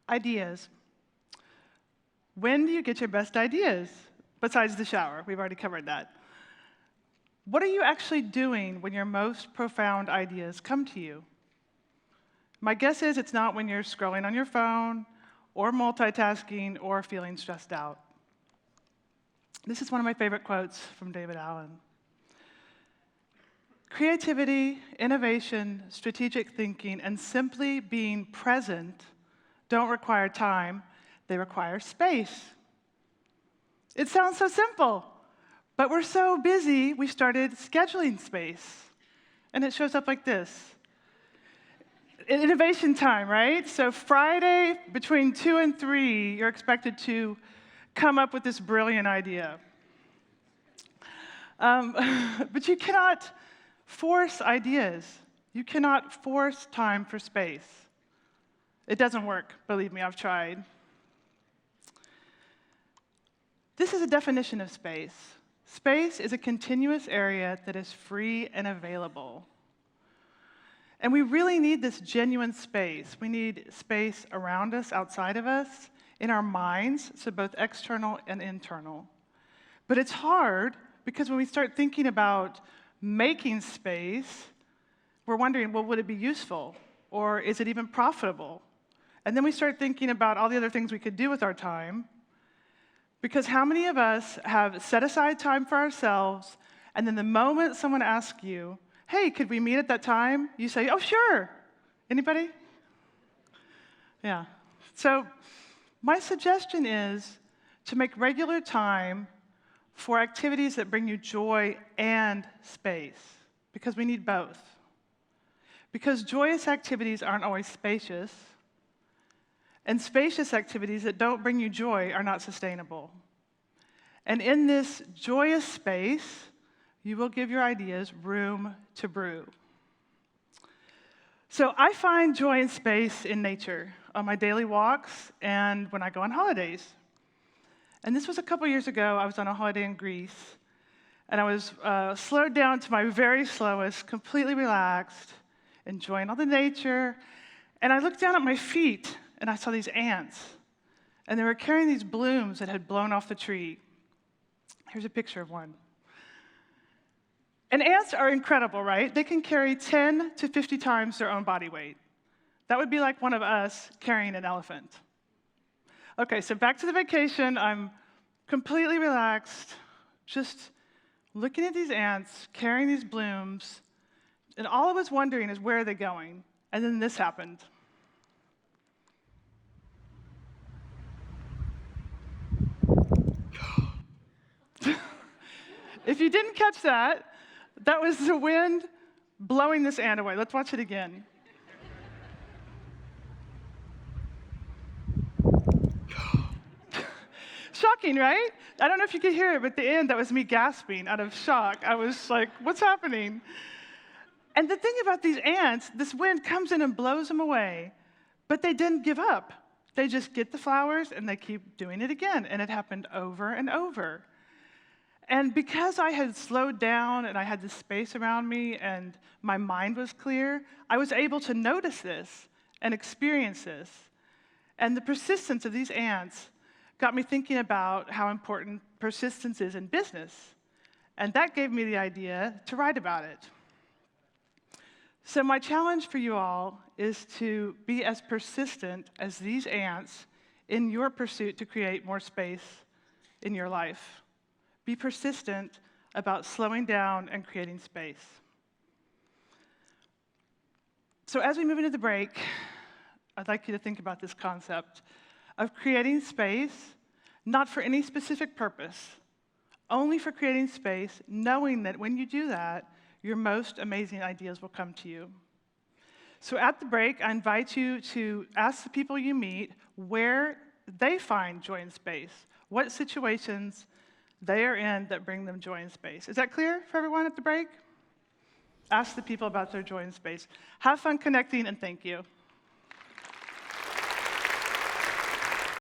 Ideas. When do you get your best ideas? Besides the shower, we've already covered that. What are you actually doing when your most profound ideas come to you? My guess is it's not when you're scrolling on your phone, or multitasking, or feeling stressed out. This is one of my favorite quotes from David Allen. Creativity, innovation, strategic thinking, and simply being present don't require time, they require space. It sounds so simple, but we're so busy, we started scheduling space. And it shows up like this. Innovation time, right? So Friday, between 2 and 3, you're expected to come up with this brilliant idea. But you cannot force ideas. You cannot force time for space. It doesn't work, believe me, I've tried. This is a definition of space. Space is a continuous area that is free and available. And we really need this genuine space. We need space around us, outside of us, in our minds, so both external and internal. But it's hard because when we start thinking about making space, we're wondering, well, would it be useful? Or is it even profitable? And then we start thinking about all the other things we could do with our time. Because how many of us have set aside time for ourselves, and then the moment someone asks you, hey, could we meet at that time? You say, oh, sure. Anybody? Yeah. So my suggestion is to make regular time for activities that bring you joy and space, because we need both. Because joyous activities aren't always spacious, and spacious activities that don't bring you joy are not sustainable. And in this joyous space, you will give your ideas room to brew. So I find joy and space in nature, on my daily walks and when I go on holidays. And this was a couple years ago. I was on a holiday in Greece, and I was slowed down to my very slowest, completely relaxed, enjoying all the nature. And I looked down at my feet, and I saw these ants. And they were carrying these blooms that had blown off the tree. Here's a picture of one. And ants are incredible, right? They can carry 10 to 50 times their own body weight. That would be like one of us carrying an elephant. Okay, so back to the vacation. I'm completely relaxed, just looking at these ants, carrying these blooms, and all I was wondering is, where are they going? And then this happened. If you didn't catch that, that was the wind blowing this ant away. Let's watch it again. Shocking, right? I don't know if you could hear it, but at the end, that was me gasping out of shock. I was like, what's happening? And the thing about these ants, this wind comes in and blows them away, but they didn't give up. They just get the flowers, and they keep doing it again. And it happened over and over. And because I had slowed down and I had this space around me and my mind was clear, I was able to notice this and experience this. And the persistence of these ants got me thinking about how important persistence is in business. And that gave me the idea to write about it. So my challenge for you all is to be as persistent as these ants in your pursuit to create more space in your life. Be persistent about slowing down and creating space. So as we move into the break, I'd like you to think about this concept of creating space, not for any specific purpose, only for creating space, knowing that when you do that, your most amazing ideas will come to you. So at the break, I invite you to ask the people you meet where they find joy and space, what situations they are in that bring them joy and space. Is that clear for everyone at the break? Ask the people about their joy and space. Have fun connecting, and thank you.